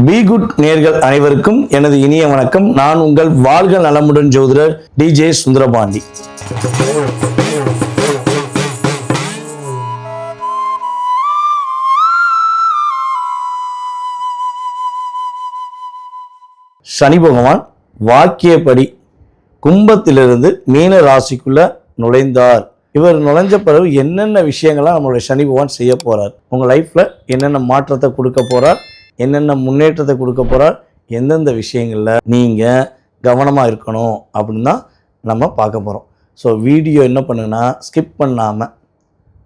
Be good நேர்கள் அனைவருக்கும் எனது இனிய வணக்கம். நான் உங்கள் வாழ்க நலமுடன் ஜோதிடர் டிஜே சுந்தரபாண்டி. சனி பகவான் வாக்கியப்படி கும்பத்திலிருந்து மீன ராசிக்குள்ள நுழைந்தார். இவர் நுழைஞ்ச பிறகு என்னென்ன விஷயங்கள்லாம் நம்மளுடைய சனி பகவான் செய்ய போறார், உங்க லைஃப்ல என்னென்ன மாற்றத்தை கொடுக்க போறார், என்னென்ன முன்னேற்றத்தை கொடுக்க போறார், எந்தெந்த விஷயங்களில் நீங்கள் கவனமாக இருக்கணும் அப்படின்னு தான் நம்ம பார்க்க போகிறோம். ஸோ வீடியோ என்ன பண்ணுங்கன்னா ஸ்கிப் பண்ணாமல்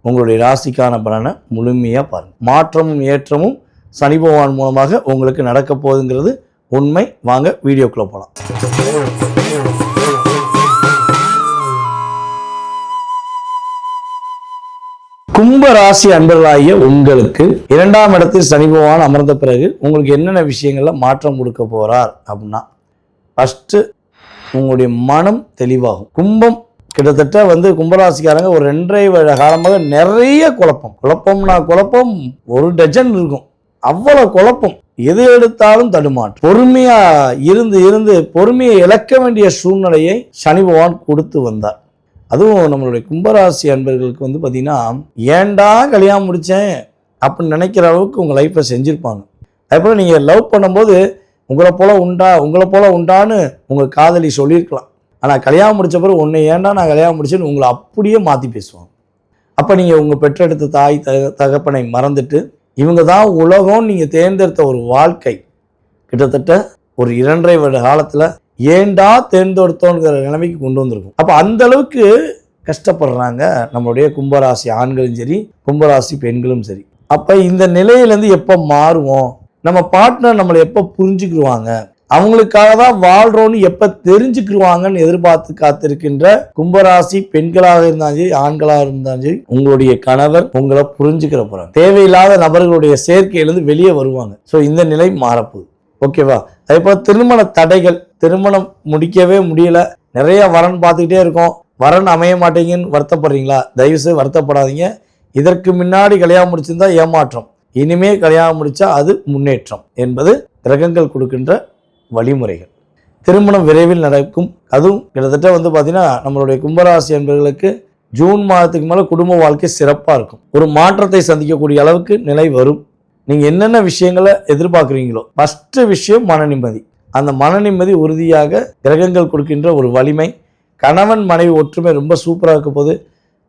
உங்களுடைய ராசிக்கான பலனை முழுமையாக பாருங்கள். மாற்றமும் ஏற்றமும் சனி பகவான் மூலமாக உங்களுக்கு நடக்க போகுதுங்கிறது உண்மை. வாங்க வீடியோக்குள்ளே போகலாம். கும்ப ராசி அன்பர்களாகிய உங்களுக்கு 2ஆம் இடத்தில் சனி பகவான் அமர்ந்த பிறகு உங்களுக்கு என்னென்ன விஷயங்கள்ல மாற்றம் கொடுக்க போறார் அப்படின்னா, ஃபர்ஸ்ட் உங்களுடைய மனம் தெளிவாகும். கும்பம் கிட்டத்தட்ட கும்பராசிக்காரங்க ஒரு 2.5 வருட காலமாக நிறைய குழப்பம் ஒரு டஜன் இருக்கும். அவ்வளவு குழப்பம், எது எடுத்தாலும் தடுமாற்றம். பொறுமையா இருந்து பொறுமையை இழக்க வேண்டிய சூழ்நிலையை சனி பகவான் கொடுத்து வந்தார். அதுவும் நம்மளுடைய கும்பராசி அன்பர்களுக்கு பார்த்தீங்கன்னா, ஏன்டா கல்யாணம் முடித்தேன் அப்படின்னு நினைக்கிற அளவுக்கு உங்கள் லைஃப்பை செஞ்சுருப்பாங்க. அதுபோல் நீங்கள் லவ் பண்ணும்போது உங்களை போல உண்டான்னு உங்கள் காதலி சொல்லியிருக்கலாம். ஆனால் கல்யாணம் முடித்த பிறகு உன்னை ஏன்டா நான் கல்யாணம் முடிச்சேன்னு உங்களை அப்படியே மாற்றி பேசுவாங்க. அப்போ நீங்கள் உங்கள் பெற்றெடுத்த தாய் தகப்பனை மறந்துட்டு இவங்க தான் உலகம் நீங்கள் தேர்ந்தெடுத்த ஒரு வாழ்க்கை கிட்டத்தட்ட ஒரு 2.5 வருட காலத்தில் ஏண்டா தேர்ந்தெடுத்தோங்கிற நிலைமைக்கு கொண்டு வந்திருக்கும். அப்போ அந்த அளவுக்கு கஷ்டப்படுறாங்க நம்மளுடைய கும்பராசி ஆண்களும் சரி, கும்பராசி பெண்களும் சரி. அப்போ இந்த நிலையிலேருந்து எப்போ மாறுவோம், நம்ம பார்ட்னர் நம்மளை எப்போ புரிஞ்சுக்கிடுவாங்க, அவங்களுக்காக தான் வாழ்றோன்னு எப்போ தெரிஞ்சுக்கிடுவாங்கன்னு எதிர்பார்த்து காத்திருக்கின்ற கும்பராசி பெண்களாக இருந்தாலும் சரி, ஆண்களாக இருந்தாலும் சரி, உங்களுடைய கணவர் உங்களை புரிஞ்சுக்கிற போறாங்க. தேவையில்லாத நபர்களுடைய சேர்க்கையிலேருந்து வெளியே வருவாங்க. ஸோ இந்த நிலை மாறப்போகுது. ஓகேவா? அதே போல் திருமண தடைகள், திருமணம் முடிக்கவே முடியல, நிறைய வரன் பார்த்துக்கிட்டே இருக்கோம், வரன் அமைய மாட்டேங்கன்னு வருத்தப்படுறீங்களா? தயவுசெய்து வருத்தப்படாதீங்க. இதற்கு முன்னாடி கல்யாணம் முடிச்சிருந்தா ஏமாற்றம், இனிமே கல்யாணம் முடிச்சா அது முன்னேற்றம் என்பது கிரகங்கள் கொடுக்கின்ற வழிமுறைகள். திருமணம் விரைவில் நடக்கும். அதுவும் கிட்டத்தட்ட பார்த்தீங்கன்னா நம்மளுடைய கும்பராசி என்பவர்களுக்கு ஜூன் மாதத்துக்கு மேலே குடும்ப வாழ்க்கை சிறப்பாக இருக்கும். ஒரு மாற்றத்தை சந்திக்கக்கூடிய அளவுக்கு நிலை வரும். நீங்கள் என்னென்ன விஷயங்களை எதிர்பார்க்குறீங்களோ, ஃபஸ்ட்டு விஷயம் மன நிம்மதி. அந்த மன நிம்மதி உறுதியாக கிரகங்கள் கொடுக்கின்ற ஒரு வலிமை. கணவன் மனைவி ஒற்றுமை ரொம்ப சூப்பராக இருக்க போது.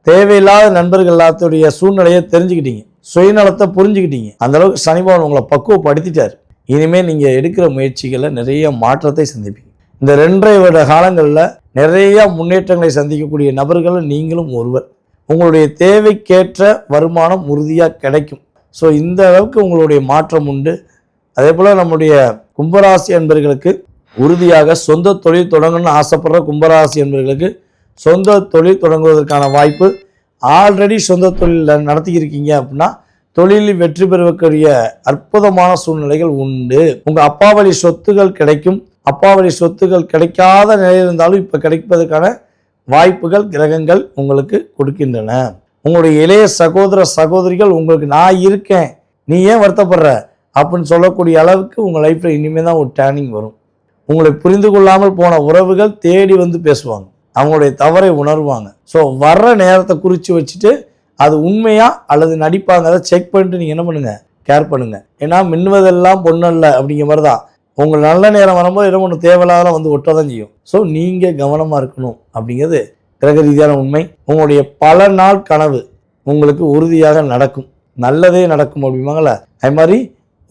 தேவையில்லாத நண்பர்கள் எல்லாத்துடைய சூழ்நிலையை தெரிஞ்சுக்கிட்டீங்க, சுயநலத்தை புரிஞ்சுக்கிட்டீங்க. அந்தளவுக்கு சனி பகவான் உங்களை பக்குவப்படுத்திட்டார். இனிமேல் நீங்கள் எடுக்கிற முயற்சிகளில் நிறைய மாற்றத்தை சந்திப்பீங்க. இந்த 2.5 வருட காலங்களில் நிறைய முன்னேற்றங்களை சந்திக்கக்கூடிய நபர்கள் நீங்களும் ஒருவர். உங்களுடைய தேவைக்கேற்ற வருமானம் உறுதியாக கிடைக்கும். ஸோ இந்த அளவுக்கு உங்களுடைய மாற்றம் உண்டு. அதே போல் நம்முடைய கும்பராசி என்பவர்களுக்கு உறுதியாக சொந்த தொழில் தொடங்கணும்னு ஆசைப்படுற கும்பராசி என்பவர்களுக்கு சொந்த தொழில் தொடங்குவதற்கான வாய்ப்பு. ஆல்ரெடி சொந்த தொழில் நடத்திக்கிருக்கீங்க அப்படின்னா தொழிலில் வெற்றி பெறக்கூடிய அற்புதமான சூழ்நிலைகள் உண்டு. உங்கள் அப்பா வழி சொத்துகள் கிடைக்கும். அப்பா வழி சொத்துகள் கிடைக்காத நிலையில் இருந்தாலும் இப்போ கிடைப்பதற்கான வாய்ப்புகள் கிரகங்கள் உங்களுக்கு கொடுக்கின்றன. உங்களுடைய இளைய சகோதர சகோதரிகள் உங்களுக்கு நான் இருக்கேன், நீ ஏன் வருத்தப்படுற அப்படின்னு சொல்லக்கூடிய அளவுக்கு உங்கள் லைஃப்பில் இனிமேல் தான் ஒரு டேர்னிங் வரும். உங்களை புரிந்து கொள்ளாமல் போன உறவுகள் தேடி பேசுவாங்க, அவங்களுடைய தவறை உணர்வாங்க. ஸோ வர்ற நேரத்தை குறித்து வச்சுட்டு அது உண்மையா அல்லது நடிப்பாங்கிறத செக் பண்ணிட்டு நீங்கள் என்ன பண்ணுங்க, கேர் பண்ணுங்க. ஏன்னா மின்னுவதெல்லாம் பொண்ணல்ல அப்படிங்கிற மாதிரி தான். உங்கள் நல்ல நேரம் வரும்போது என்ன ஒன்று தேவையில்லாத ஒட்ட தான் செய்யும். ஸோ நீங்கள் கவனமாக இருக்கணும் அப்படிங்கிறது கிரக ரீதியான உண்மை. உங்களுடைய பல நாள் கனவு உங்களுக்கு உறுதியாக நடக்கும், நல்லதே நடக்கும் அப்படிம்பாங்கள்ல, அது மாதிரி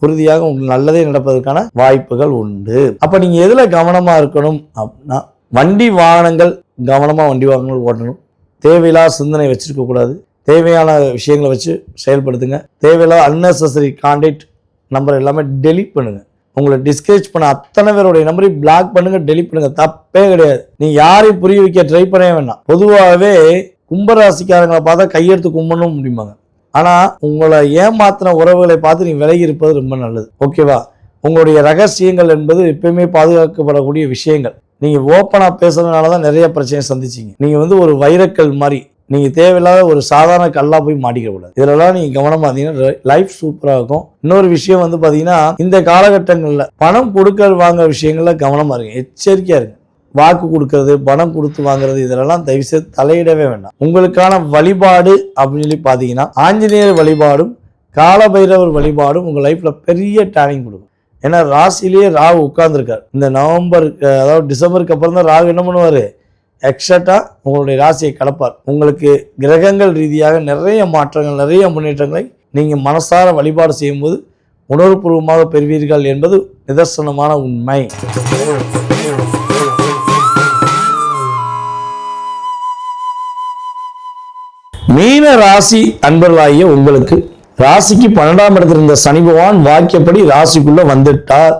உறுதியாக உங்களுக்கு நல்லதே நடப்பதற்கான வாய்ப்புகள் உண்டு. அப்போ நீங்கள் எதில் கவனமாக இருக்கணும் அப்படின்னா, வண்டி வாகனங்கள் கவனமாக வண்டி வாகனங்கள் ஓட்டணும். தேவையில்லாத சிந்தனை வச்சுருக்கக்கூடாது. தேவையான விஷயங்களை வச்சு செயல்படுத்துங்க. தேவையில்லாத அன்னெசரி கான்டாக்ட் நம்பர் எல்லாமே டெலீட் பண்ணுங்கள். உங்களை டிஸ்கரேஜ் பண்ண அத்தனை பேருடைய நம்பரையும் பிளாக் பண்ணுங்க, டெலிட் பண்ணுங்க, தப்பே கிடையாது. நீ யாரையும் புரிய வைக்க ட்ரை பண்ணவே வேண்டாம். பொதுவாகவே கும்பராசிக்காரங்களை பார்த்தா கையெடுத்து கும்பிடணும் முடியுமாங்க. ஆனால் உங்களை ஏமாத்தின உறவுகளை பார்த்து நீ விலகி இருப்பது ரொம்ப நல்லது. ஓகேவா? உங்களுடைய ரகசியங்கள் என்பது எப்பயுமே பாதுகாக்கப்படக்கூடிய விஷயங்கள். நீங்கள் ஓப்பனாக பேசுறதுனால தான் நிறைய பிரச்சனையை சந்திச்சிங்க. நீங்கள் ஒரு வைரக்கல் மாதிரி நீங்கள் தேவையில்லாத ஒரு சாதாரண கல்லாக போய் மாட்டிக்கக்கூடாது. இதெல்லாம் நீங்கள் கவனமாக இருந்தீங்கன்னா லைஃப் சூப்பராக இருக்கும். இன்னொரு விஷயம் வந்து பார்த்தீங்கன்னா, இந்த காலகட்டங்களில் பணம் கொடுக்க வாங்குற விஷயங்களில் கவனமாக இருங்க, எச்சரிக்கையாக இருங்க. வாக்கு கொடுக்கறது, பணம் கொடுத்து வாங்குறது, இதெல்லாம் தயவுசெய்து தலையிடவே வேண்டாம். உங்களுக்கான வழிபாடு அப்படின்னு சொல்லி பார்த்தீங்கன்னா, ஆஞ்சநேயர் வழிபாடும் காலபைரவர் வழிபாடும் உங்கள் லைஃப்பில் பெரிய டேர்னிங் கொடுக்கும். ஏன்னா ராசிலேயே ராகு உட்கார்ந்துருக்கார். இந்த நவம்பர், அதாவது டிசம்பருக்கு அப்புறம் தான் ராகு என்ன பண்ணுவார், எக்ஸாக்டாக உங்களுடைய ராசியை கடப்பார். உங்களுக்கு கிரகங்கள் ரீதியாக நிறைய மாற்றங்கள், நிறைய முன்னேற்றங்களை நீங்கள் மனசார வழிபாடு செய்யும்போது உணர்வுபூர்வமாக பெறுவீர்கள் என்பது நிதர்சனமான உண்மை. மீன ராசி அன்பர்களாகிய உங்களுக்கு ராசிக்கு 12ஆம் இடத்தில் இருந்த சனி பகவான் வாக்கியப்படி ராசிக்குள்ள வந்துட்டார்.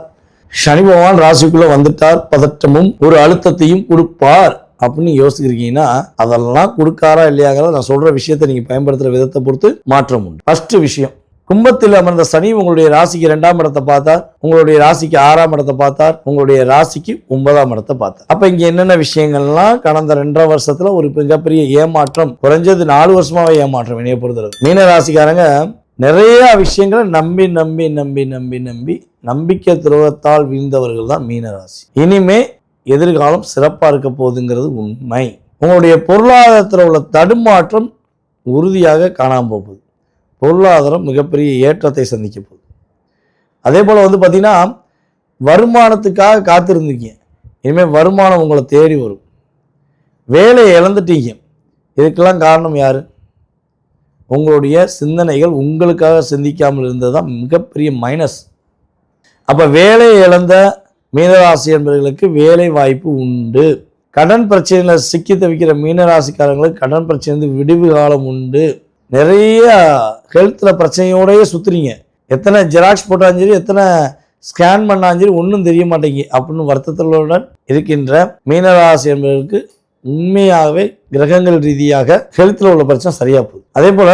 சனி பகவான் ராசிக்குள்ள வந்துட்டார், பதட்டமும் ஒரு அழுத்தத்தையும் கொடுப்பார் அப்படின்னு யோசிக்கிறீங்கன்னா, அதெல்லாம் கொடுக்காரா இல்லையாங்கிறத நான் சொல்ற விஷயத்தை நீங்க பயன்படுத்துற விதத்தை பொறுத்து மாற்றம் உண்டு. ஃபர்ஸ்ட் விஷயம், கும்பத்தில் அமர்ந்த சனி உங்களுடைய ராசிக்கு 2ஆம் இடத்தை பார்த்தார், உங்களுடைய ராசிக்கு 6ஆம் இடத்தை பார்த்தார், உங்களுடைய ராசிக்கு 9ஆம் இடத்தை பார்த்தார். அப்ப இங்க என்னென்ன விஷயங்கள்லாம் கடந்த 2.5 வருஷத்துல ஒரு மிகப்பெரிய ஏமாற்றம், குறைஞ்சது 4 வருஷமாவே ஏமாற்றம் என்னைய பொறுத்தது. மீன ராசிக்காரங்க நிறைய விஷயங்களை நம்பி நம்பி நம்பி நம்பி நம்பி நம்பிக்கை துரோகத்தால் வீழ்ந்தவர்கள் தான் மீன ராசி. இனிமே எதிர்காலம் சிறப்பாக இருக்க போகுதுங்கிறது உண்மை. உங்களுடைய பொருளாதாரத்தில் உள்ள தடுமாற்றம் உறுதியாக காணாமல் போகுது. பொருளாதாரம் மிகப்பெரிய ஏற்றத்தை சந்திக்க போகுது. அதே போல் வந்து பார்த்தீங்கன்னா, வருமானத்துக்காக காத்திருந்தீங்க, இனிமேல் வருமானம் உங்களை தேடி வரும். வேலையை இழந்துட்டீங்க, இதுக்கெல்லாம் காரணம் யாரு? உங்களுடைய சிந்தனைகள் உங்களுக்காக சிந்திக்காமல் இருந்தது தான் மிகப்பெரிய மைனஸ். அப்போ வேலையை இழந்த மீனராசி என்பவர்களுக்கு வேலை வாய்ப்பு உண்டு. கடன் பிரச்சனையில் சிக்கி தவிக்கிற மீனராசிக்காரங்களுக்கு கடன் பிரச்சனை விடுவு காலம் உண்டு. நிறைய ஹெல்த்தில் பிரச்சனையோடையே சுற்றுறீங்க, எத்தனை ஜெராக்ஸ் போட்டாலும் சரி, எத்தனை ஸ்கேன் பண்ணாலும் சரி, ஒன்றும் தெரிய மாட்டேங்கி அப்படின்னு வருத்தத்துடன் இருக்கின்ற மீனராசி என்பவர்களுக்கு உண்மையாகவே கிரகங்கள் ரீதியாக ஹெல்த்தில் உள்ள பிரச்சனை சரியா போகுது. அதே போல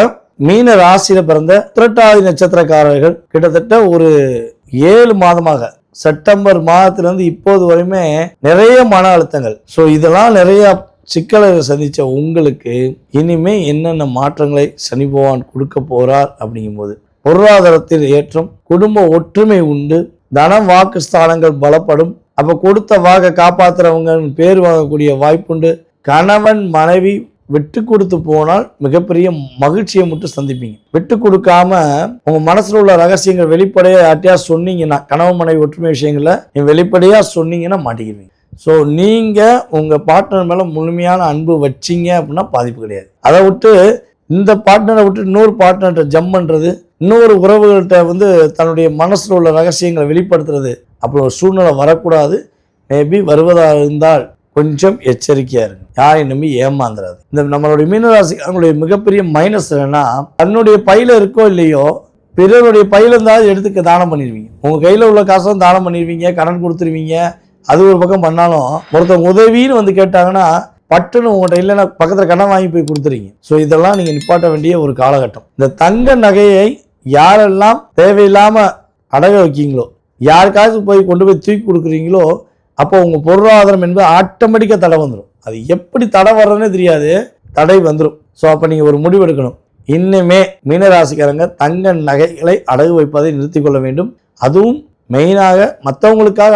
மீன ராசியில பிறந்த உத்திரட்டாதி நட்சத்திரக்காரர்கள் கிட்டத்தட்ட ஒரு 7 மாதமாக, செப்டம்பர் மாதத்திலிருந்து இப்போது வரையுமே நிறைய மன அழுத்தங்கள், ஸோ இதெல்லாம் நிறைய சிக்கலை சந்திச்ச உங்களுக்கு இனிமே என்னென்ன மாற்றங்களை சனி பகவான் கொடுக்க போறார் அப்படிங்கும்போது, பொருளாதாரத்தில் ஏற்றம், குடும்ப ஒற்றுமை உண்டு, தனம் வாக்கு ஸ்தானங்கள் பலப்படும். அப்போ கொடுத்த வாக்கை காப்பாற்றுறவங்க பேர் வாங்கக்கூடிய வாய்ப்புண்டு. கணவன் மனைவி விட்டு கொடுத்து போனால் மிகப்பெரிய மகிழ்ச்சியை மட்டும் சந்திப்பீங்க. விட்டு கொடுக்காம உங்க மனசுல உள்ள ரகசியங்கள் வெளிப்படையா யார்ட்டையா சொன்னீங்கன்னா, கணவன் மனைவி ஒற்றுமை விஷயங்களை வெளிப்படையா சொன்னீங்கன்னா மாட்டிக்குவீங்க. ஸோ நீங்க உங்க பார்ட்னர் மேல முழுமையான அன்பு வச்சிங்க அப்படின்னா பாதிப்பு கிடையாது. அதை விட்டு இந்த பார்ட்னரை விட்டு இன்னொரு பார்ட்னர்கிட்ட ஜம்ப் பண்றது, இன்னொரு உறவுகள்கிட்ட வந்து தன்னுடைய மனசுல உள்ள ரகசியங்களை வெளிப்படுத்துறது, அப்படி ஒரு சூழ்நிலை வரக்கூடாது. மேபி வருவதாக இருந்தால் கொஞ்சம் எச்சரிக்கையா இருக்கு, யாரையும் நம்பி ஏமாந்துடாது. இந்த நம்மளுடைய மீனராசி அவங்களுடைய மிகப்பெரிய மைனஸ் என்னன்னா, தன்னுடைய பையில இருக்கோ இல்லையோ பிறருடைய பையில இருந்தாலும் எடுத்துக்க தானம் பண்ணிடுவீங்க. உங்க கையில உள்ள காசும் தானம் பண்ணிடுவீங்க, கடன் கொடுத்துருவீங்க. அது ஒரு பக்கம் பண்ணாலும் ஒருத்தவங்க உதவின்னு வந்து கேட்டாங்கன்னா பட்டுன்னு உங்கள்கிட்ட இல்லைன்னா பக்கத்தில் கடன் வாங்கி போய் கொடுத்துறீங்க. ஸோ இதெல்லாம் நீங்கள் நிப்பாட்ட வேண்டிய ஒரு காலகட்டம். இந்த தங்க நகையை யாரெல்லாம் தேவையில்லாமல் அடக வைக்கீங்களோ, யாருக்காவது போய் கொண்டு போய் தூக்கி கொடுக்குறீங்களோ, அப்போ உங்கள் பொருளாதாரம் என்பது ஆட்டோமேட்டிக்காக தடை வந்துடும். அது எப்படி தடை வர்றதுன்னே தெரியாது, தடை வந்துடும். ஸோ அப்போ நீங்கள் ஒரு முடிவு எடுக்கணும். இன்னுமே மீனராசிக்காரங்க தங்க நகைகளை அடகு வைப்பதை நிறுத்திக் கொள்ள வேண்டும். அதுவும் மெயினாக மற்றவங்களுக்காக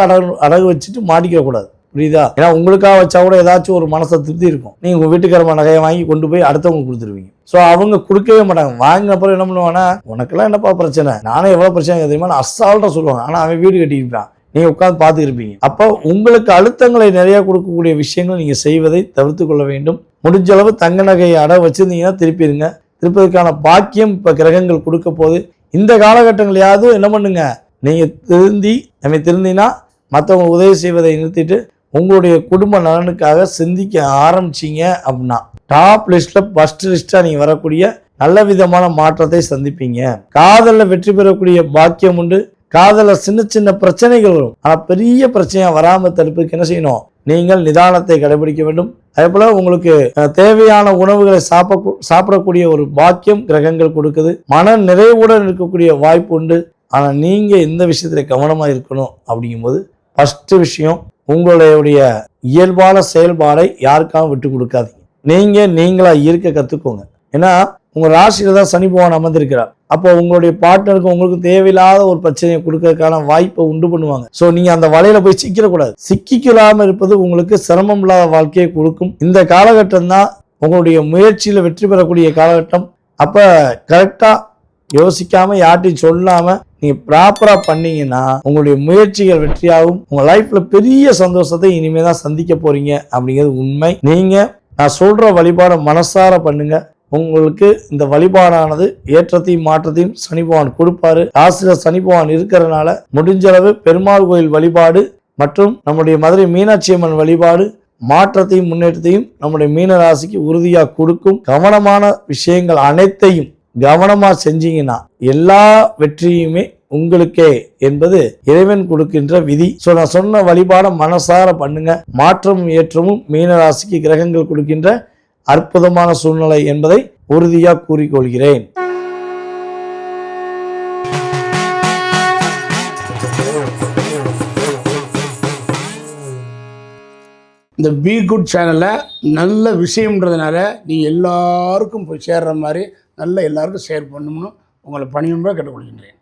அடகு வச்சுட்டு மாட்டிக்கக்கூடாது, புரியுதா? ஏன்னா உங்களுக்காக வச்சா கூட ஏதாச்சும் ஒரு மனசை திருப்தி இருக்கும். நீங்கள் உங்கள் வீட்டுக்காரமா நகையை வாங்கி கொண்டு போய் அடுத்தவங்களுக்கு கொடுத்துருவீங்க. ஸோ அவங்க கொடுக்கவே மாட்டாங்க. வாங்கின அப்புறம் என்ன பண்ணுவாங்கன்னா, உனக்கெல்லாம் என்னப்பா பிரச்சனை, நானே எவ்வளோ பிரச்சனை தெரியுமா அசால்ட்டாக சொல்லுவாங்க. ஆனால் அவன் வீடு கட்டியிருப்பான், நீங்கள் உட்காந்து பார்த்துருப்பீங்க. அப்போ உங்களுக்கு அழுத்தங்களை நிறைய கொடுக்கக்கூடிய விஷயங்கள் நீங்கள் செய்வதை தவிர்த்து கொள்ள வேண்டும். முடிஞ்ச அளவு தங்க நகையை அடகு வச்சிருந்தீங்கன்னா திருப்பிடுங்க. திருப்பதற்கான பாக்கியம் இப்போ கிரகங்கள் கொடுக்க போது. இந்த காலகட்டங்களையாவது என்ன பண்ணுங்க, நீங்கள் திருந்தினா மற்றவங்க உதவி செய்வதை நிறுத்திட்டு உங்களுடைய குடும்ப நலனுக்காக சிந்திக்க ஆரம்பிச்சிங்க அப்படின்னா டாப் லிஸ்ட்ல ஃபர்ஸ்ட் லிஸ்டா நீங்கள் வரக்கூடிய நல்ல விதமான மாற்றத்தை சந்திப்பீங்க. காதலில் வெற்றி பெறக்கூடிய பாக்கியம் உண்டு. காதலில் சின்ன சின்ன பிரச்சனைகள் வரும், ஆனால் பெரிய பிரச்சனையா வராமல் தடுப்புக்கு என்ன செய்யணும், நீங்கள் நிதானத்தை கடைபிடிக்க வேண்டும். அதே போல உங்களுக்கு தேவையான உணவுகளை சாப்பிடக்கூடிய ஒரு பாக்கியம் கிரகங்கள் கொடுக்குது. மன நிறைவுடன் இருக்கக்கூடிய வாய்ப்பு உண்டு. ஆனால் நீங்கள் இந்த விஷயத்தில் கவனமாக இருக்கணும். அப்படிங்கும்போது ஃபஸ்ட்டு விஷயம், உங்களுடைய இயல்பான செயல்பாடை யாருக்காகவும் விட்டு கொடுக்காதீங்க. நீங்களா இருக்க கற்றுக்கோங்க. ஏன்னா உங்கள் ராசியில் தான் சனி பகவான் அமர்ந்திருக்கிறார். அப்போ உங்களுடைய பார்ட்னருக்கு உங்களுக்கு தேவையில்லாத ஒரு பிரச்சனையை கொடுக்கறதுக்கான வாய்ப்பை உண்டு பண்ணுவாங்க. ஸோ நீங்கள் அந்த வலையில போய் சிக்கிடக்கூடாது. சிக்கிக்கொள்ளாமல் இருப்பது உங்களுக்கு சிரமம் இல்லாத வாழ்க்கையை கொடுக்கும். இந்த காலகட்டம் தான் உங்களுடைய முயற்சியில் வெற்றி பெறக்கூடிய காலகட்டம். அப்போ கரெக்டாக யோசிக்காமல் யார்ட்டையும் சொல்லாமல் நீங்கள் ப்ராப்பராக பண்ணீங்கன்னா உங்களுடைய முயற்சிகள் வெற்றியாகும். உங்கள் லைஃப்பில் பெரிய சந்தோஷத்தை இனிமேல் தான் சந்திக்க போகிறீங்க அப்படிங்கிறது உண்மை. நீங்கள் நான் சொல்கிற வழிபாடை மனசார பண்ணுங்க. உங்களுக்கு இந்த வழிபாடானது ஏற்றத்தையும் மாற்றத்தையும் சனி பகவான் கொடுப்பாரு. ராசியில் சனி பகவான் இருக்கிறதுனால முடிஞ்சளவு பெருமாள் கோயில் வழிபாடு மற்றும் நம்முடைய மதுரை மீனாட்சி அம்மன் வழிபாடு மாற்றத்தையும் முன்னேற்றத்தையும் நம்முடைய மீன ராசிக்கு உறுதியாக கொடுக்கும். கவனமான விஷயங்கள் அனைத்தையும் கவனமா செஞ்சீங்கன்னா எல்லா வெற்றியுமே உங்களுக்கே என்பது இறைவன் கொடுக்கின்ற விதி. ஸோ நான் சொன்ன வழிபாட மனசார பண்ணுங்க. மாற்றமும் ஏற்றமும் மீனராசிக்கு கிரகங்கள் கொடுக்கின்ற அற்புதமான சூழ்நிலை என்பதை உறுதியாக கூறிக்கொள்கிறேன். இந்த பி குட் சேனலில் நல்ல விஷயம்ன்றதுனால நீங்கள் எல்லாருக்கும் போய் சேர்ற மாதிரி நல்ல எல்லாருக்கும் ஷேர் பண்ணணும்னு உங்களை பணியும்பா கேட்டுக்கொள்கின்றேன்.